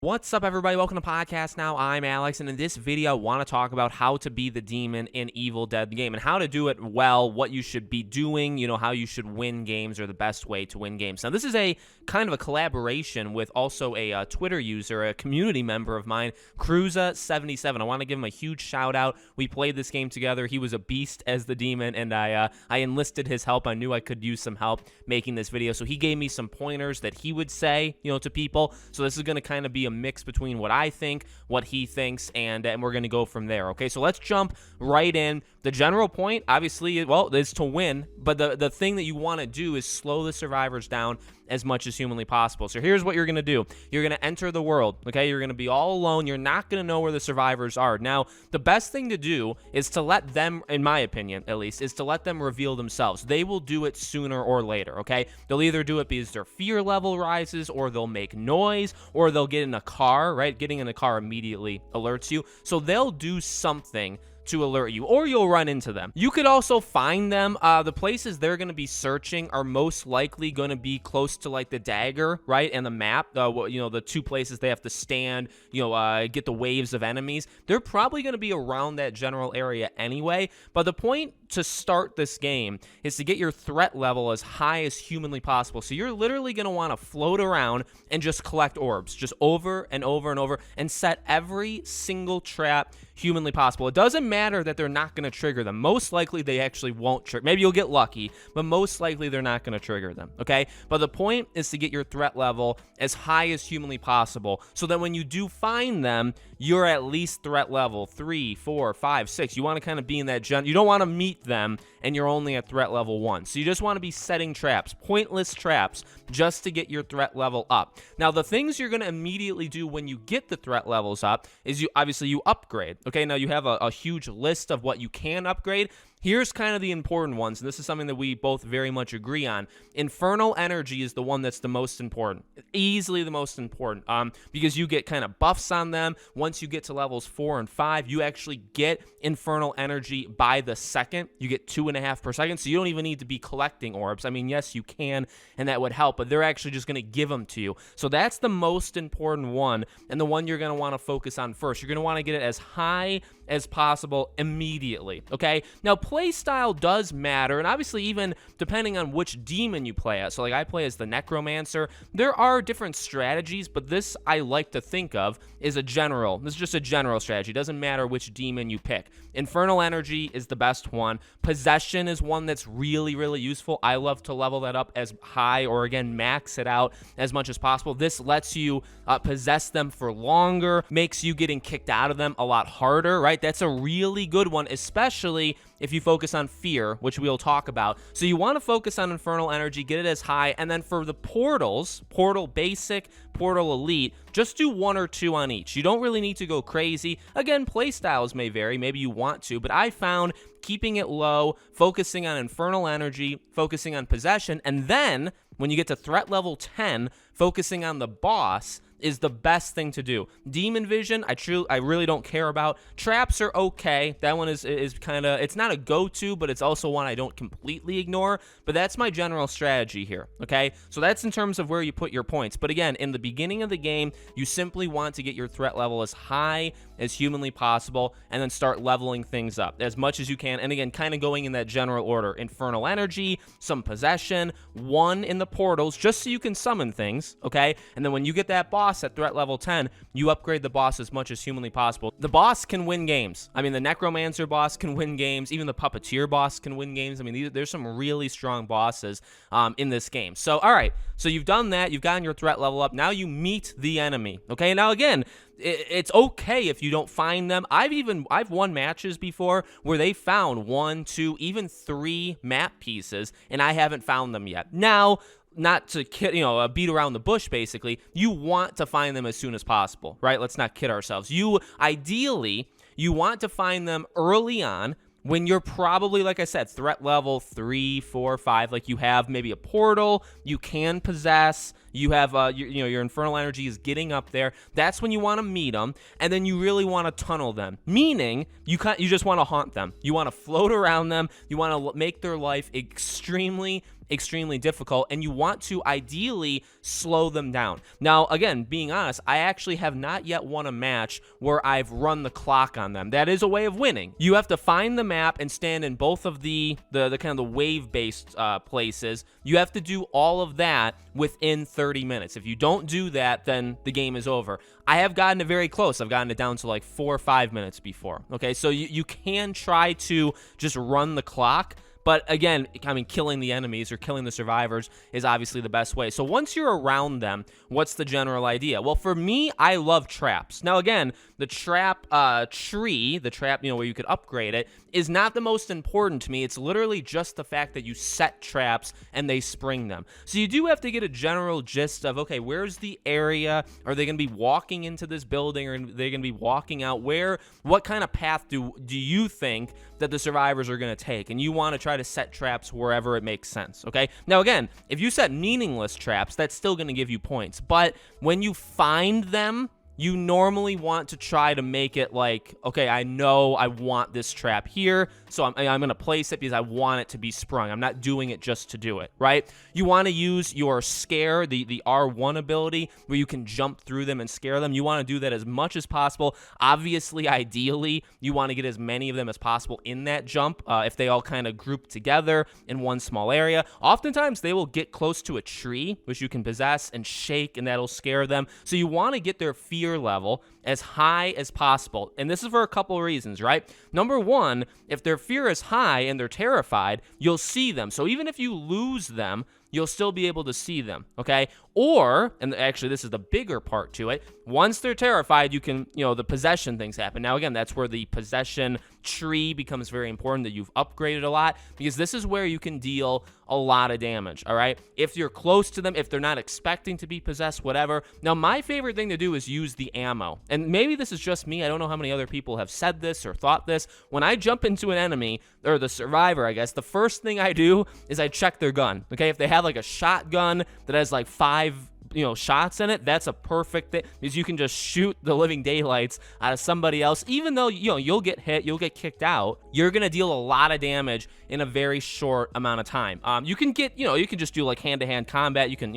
What's up, everybody? Welcome to Podcast Now. I'm Alex, and in this video, I want to talk about how to be the demon in Evil Dead the game and how to do it well, what you should be doing, how you should win games or the best way to win games. Now, this is a kind of a collaboration with also a Twitter user, a community member of mine, Cruza77. I want to give him a huge shout out. We played this game together. He was a beast as the demon, and I enlisted his help. I knew I could use some help making this video, so he gave me some pointers that he would say, to people. So this is going to kind of be a mix between what I think, what he thinks, and we're going to go from there. Okay, so let's jump right in. The general point, obviously, is to win, but the thing that you want to do is slow the survivors down as much as humanly possible. So here's what you're going to do. You're going to enter the world, okay? You're going to be all alone. You're not going to know where the survivors are. Now, the best thing to do is to let them, in my opinion at least, is to let them reveal themselves. They will do it sooner or later, okay? They'll either do it because their fear level rises, or they'll make noise, or they'll get in a car, right? Getting in a car immediately alerts you. So they'll do something to alert you, or you'll run into them. You could also find them. The places they're going to be searching are most likely going to be close to like the dagger, right, and the map. The two places they have to stand, get the waves of enemies. They're probably going to be around that general area anyway. But the point to start this game is to get your threat level as high as humanly possible. So you're literally going to want to float around and just collect orbs, just over and over and over, and set every single trap humanly possible. It doesn't matter that they're not going to trigger them. Most likely they actually won't trigger. Maybe you'll get lucky, but most likely they're not going to trigger them, okay? But the point is to get your threat level as high as humanly possible so that when you do find them, you're at least threat level 3, 4, 5, 6. You want to kind of be in that you don't want to meet them and you're only at threat level 1. So you just want to be setting traps, pointless traps, just to get your threat level up. Now, the things you're going to immediately do when you get the threat levels up is you upgrade. Okay, now you have a huge list of what you can upgrade. Here's kind of the important ones, and this is something that we both very much agree on. Infernal Energy is the one that's the most important, easily the most important, because you get kind of buffs on them. Once you get to levels 4 and 5, you actually get Infernal Energy by the second. You get 2.5 per second, so you don't even need to be collecting orbs. I mean, yes, you can, and that would help, but they're actually just going to give them to you. So that's the most important one, and the one you're going to want to focus on first. You're going to want to get it as high as possible immediately, okay? Now, play style does matter, and obviously even depending on which demon you play as. So like I play as the Necromancer. There are different strategies, but this I like to think of is a general. This is just a general strategy. It doesn't matter which demon you pick. Infernal Energy is the best one. Possession is one that's really, really useful. I love to level that up as high, or again, max it out as much as possible. This lets you possess them for longer, makes you getting kicked out of them a lot harder, right? That's a really good one, especially if you focus on fear, which we'll talk about. So you want to focus on Infernal Energy, get it as high, and then for the portals, Portal Basic, Portal Elite, just do 1 or 2 on each. You don't really need to go crazy. Again, play styles may vary. Maybe you want to, but I found keeping it low, focusing on Infernal Energy, focusing on Possession, and then when you get to threat level 10, focusing on the boss is the best thing to do. Demon Vision, I really don't care about. Traps are okay. That one is kind of, it's not a go-to, but it's also one I don't completely ignore. But that's my general strategy here, okay? So that's in terms of where you put your points. But again, in the beginning of the game, you simply want to get your threat level as high as humanly possible and then start leveling things up as much as you can. And again, kind of going in that general order. Infernal Energy, some Possession, 1 in the portals, just so you can summon things, okay? And then when you get that boss at threat level 10, you upgrade the boss as much as humanly possible. The boss can win games. I mean, the Necromancer boss can win games. Even the Puppeteer boss can win games. I mean, there's some really strong bosses in this game. So, all right. So you've done that. You've gotten your threat level up. Now you meet the enemy. Okay. Now, again, it's okay if you don't find them. I've won matches before where they found 1, 2, even 3 map pieces, and I haven't found them yet. Now, not to beat around the bush, basically, you want to find them as soon as possible, right? Let's not kid ourselves. Ideally, you want to find them early on when you're probably, like I said, threat level 3, 4, 5, like you have maybe a portal, you can possess, you have, your Infernal Energy is getting up there. That's when you want to meet them, and then you really want to tunnel them, meaning you just want to haunt them. You want to float around them. You want to make their life extremely extremely difficult, and you want to ideally slow them down. Now, again, being honest, I actually have not yet won a match where I've run the clock on them. That is a way of winning. You have to find the map and stand in both of the kind of the wave-based places. You have to do all of that within 30 minutes. If you don't do that, then the game is over. I have gotten it very close. I've gotten it down to like 4 or 5 minutes before. Okay, so you can try to just run the clock. But again, I mean, killing the enemies or killing the survivors is obviously the best way. So once you're around them, what's the general idea? Well, for me, I love traps. Now, again, the trap tree, the trap, where you could upgrade it, is not the most important to me. It's literally just the fact that you set traps and they spring them. So you do have to get a general gist of, okay, where's the area? Are they going to be walking into this building, or are they going to be walking out? What kind of path do you think that the survivors are going to take? And you want to try to set traps wherever it makes sense, okay? Now, again, if you set meaningless traps, that's still going to give you points. But when you find them, you normally want to try to make it like, okay, I know I want this trap here, so I'm going to place it because I want it to be sprung. I'm not doing it just to do it, right? You want to use your scare, the R1 ability, where you can jump through them and scare them. You want to do that as much as possible. Obviously, ideally, you want to get as many of them as possible in that jump if they all kind of group together in one small area. Oftentimes, they will get close to a tree, which you can possess and shake, and that'll scare them. So you want to get their fear level as high as possible. And this is for a couple of reasons, right? Number one, if their fear is high and they're terrified, you'll see them. So even if you lose them, you'll still be able to see them, okay? Or, and actually this is the bigger part to it, once they're terrified, you can, the possession things happen. Now, again, that's where the possession tree becomes very important, that you've upgraded a lot, because this is where you can deal a lot of damage, all right? If you're close to them, if they're not expecting to be possessed, whatever. Now, my favorite thing to do is use the ammo. And maybe this is just me. I don't know how many other people have said this or thought this. When I jump into an enemy, or the survivor, I guess, the first thing I do is I check their gun, okay? If they have like a shotgun that has like 5 shots in it, that's a perfect thing, because you can just shoot the living daylights out of somebody else. Even though you'll get hit, you'll get kicked out, you're gonna deal a lot of damage in a very short amount of time. You can get, you can just do like hand-to-hand combat. You can,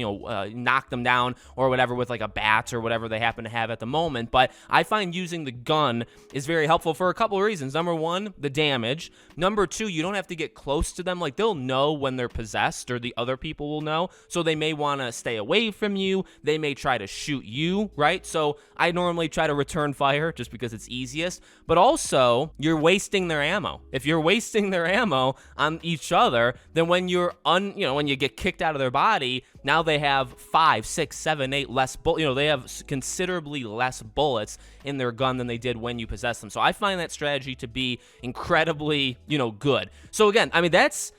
knock them down or whatever with like a bat or whatever they happen to have at the moment. But I find using the gun is very helpful for a couple of reasons. Number one, the damage. Number two, you don't have to get close to them. Like, they'll know when they're possessed, or the other people will know. So they may want to stay away from you. They may try to shoot you, right? So I normally try to return fire just because it's easiest. But also, you're wasting their ammo. If you're wasting their ammo on each other, then when when you get kicked out of their body, now they have 5, 6, 7, 8 less bullets. They have considerably less bullets in their gun than they did when you possess them. So I find that strategy to be incredibly, good. So again, I mean, that's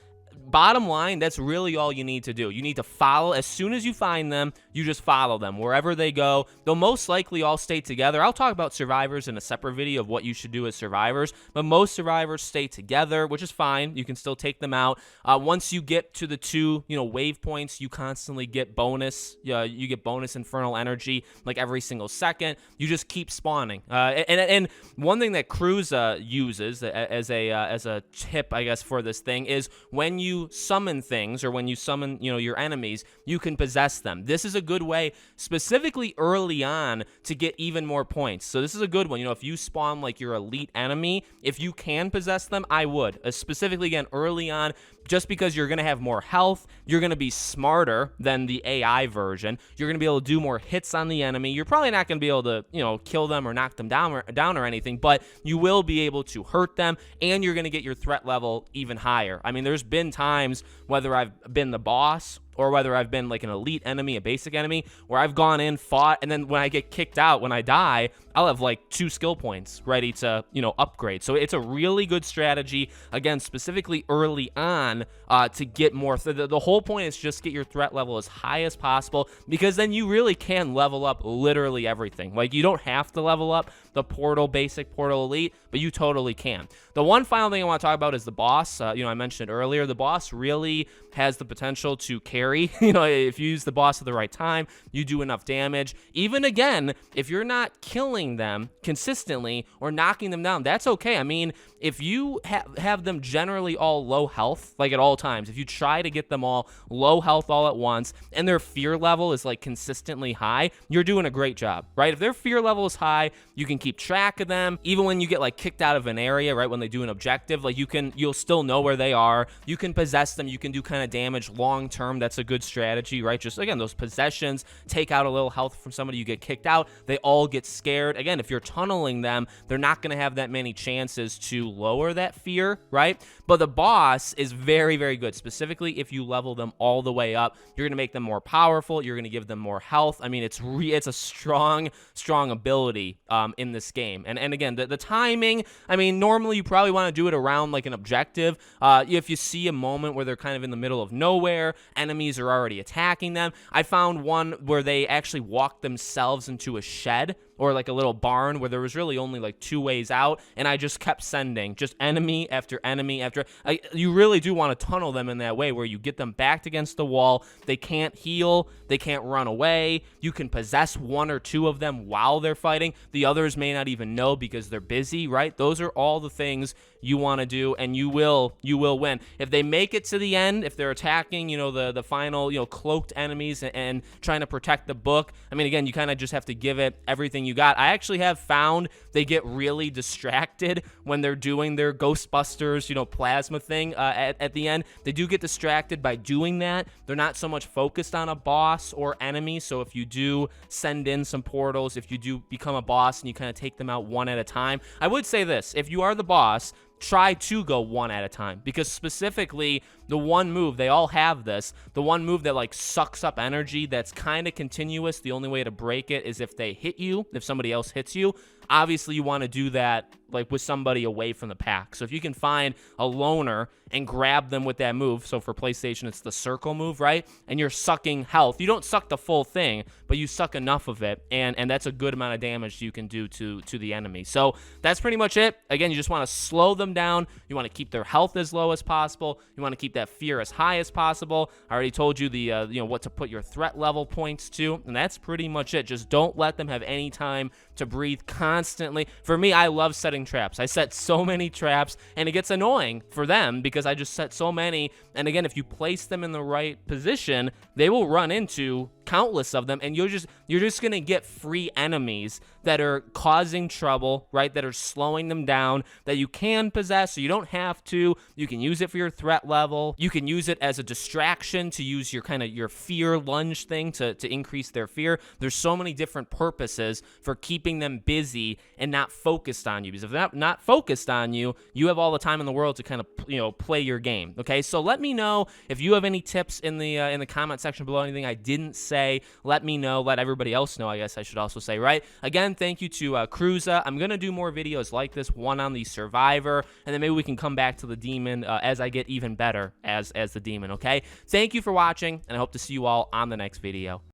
bottom line, that's really all you need to do. You need to follow. As soon as you find them, you just follow them wherever they go. They'll most likely all stay together. I'll talk about survivors in a separate video of what you should do as survivors, but most survivors stay together, which is fine. You can still take them out. Once you get to the 2 wave points, you constantly get bonus. You get bonus infernal energy like every single second. You just keep spawning. And one thing that Cruz uses as a tip, I guess, for this thing is when you summon things, or when you summon your enemies, you can possess them. This is a good way, specifically early on, to get even more points. So this is a good one. If you spawn like your elite enemy, if you can possess them, I would. Specifically, again, early on, just because you're going to have more health, you're going to be smarter than the AI version. You're going to be able to do more hits on the enemy. You're probably not going to be able to, kill them or knock them down or anything, but you will be able to hurt them, and you're going to get your threat level even higher. I mean, there's been times, whether I've been the boss or whether I've been like an elite enemy, a basic enemy, where I've gone in, fought, and then when I get kicked out, when I die, I'll have like 2 skill points ready to, upgrade. So it's a really good strategy, again, specifically early on, to get more. The whole point is just get your threat level as high as possible, because then you really can level up literally everything. Like, you don't have to level up the portal, basic, portal, elite, but you totally can. The one final thing I want to talk about is the boss. I mentioned it earlier. The boss really has the potential to carry scary. You know, if you use the boss at the right time, you do enough damage. Even again, if you're not killing them consistently or knocking them down, that's okay. I mean, if you have them generally all low health, like at all times, if you try to get them all low health all at once and their fear level is like consistently high, you're doing a great job, right? If their fear level is high, you can keep track of them. Even when you get like kicked out of an area, right, when they do an objective, like you'll still know where they are. You can possess them. You can do kind of damage long term. That's a good strategy, right? Just again, those possessions, take out a little health from somebody, you get kicked out, they all get scared. Again, if you're tunneling them, they're not going to have that many chances to lower that fear, right? But the boss is very, very good. Specifically, if you level them all the way up, you're going to make them more powerful. You're going to give them more health. I mean, it's a strong ability in this game. And again, the timing, I mean, normally you probably want to do it around like an objective. If you see a moment where they're kind of in the middle of nowhere, enemies are already attacking them. I found one where they actually walked themselves into a shed or like a little barn where there was really only like 2 ways out, and I just kept sending just enemy after enemy after. You really do want to tunnel them in that way where you get them backed against the wall. They can't heal. They can't run away. You can possess 1 or 2 of them while they're fighting. The others may not even know because they're busy, right? Those are all the things you want to do, and you will win. If they make it to the end, if they're attacking, you know, the final, you know, cloaked enemies and trying to protect the book, I mean, again, you kind of just have to give it everything you got. I actually have found they get really distracted when they're doing their Ghostbusters, you know, plasma thing at the end. They do get distracted by doing that. They're not so much focused on a boss or enemy. So if you do send in some portals, if you do become a boss and you kind of take them out one at a time, I would say this: if you are the boss, try to go one at a time, because specifically the one move, they all have this, the one move that like sucks up energy that's kind of continuous. The only way to break it is if they hit you, if somebody else hits you. Obviously you want to do that like with somebody away from the pack. So if you can find a loner and grab them with that move, so for PlayStation it's the circle move, right? And you're sucking health. You don't suck the full thing, but you suck enough of it, and that's a good amount of damage you can do to the enemy. So that's pretty much it. Again, you just want to slow them down. You want to keep their health as low as possible. You want to keep that fear as high as possible. I already told you the you know, what to put your threat level points to, and that's pretty much it. Just don't let them have any time to breathe constantly. For me, I love setting traps. I set so many traps, and it gets annoying for them because I just set so many. And again, if you place them in the right position, they will run into countless of them, and you're just gonna get free enemies that are causing trouble, right? That are slowing them down, that you can possess, so you don't have to. You can use it for your threat level. You can use it as a distraction to use your kind of your fear lunge thing to increase their fear. There's so many different purposes for keeping them busy and not focused on you, because if they're not focused on you, you have all the time in the world to kind of, you know, play your game. Okay, so let me know if you have any tips in the comment section below. Anything I didn't say, let me know. Let everybody else know, I guess I should also say, right? Again, thank you to Cruza. I'm gonna do more videos like this, one on the Survivor, and then maybe we can come back to the Demon as I get even better as the Demon. Okay, thank you for watching, and I hope to see you all on the next video.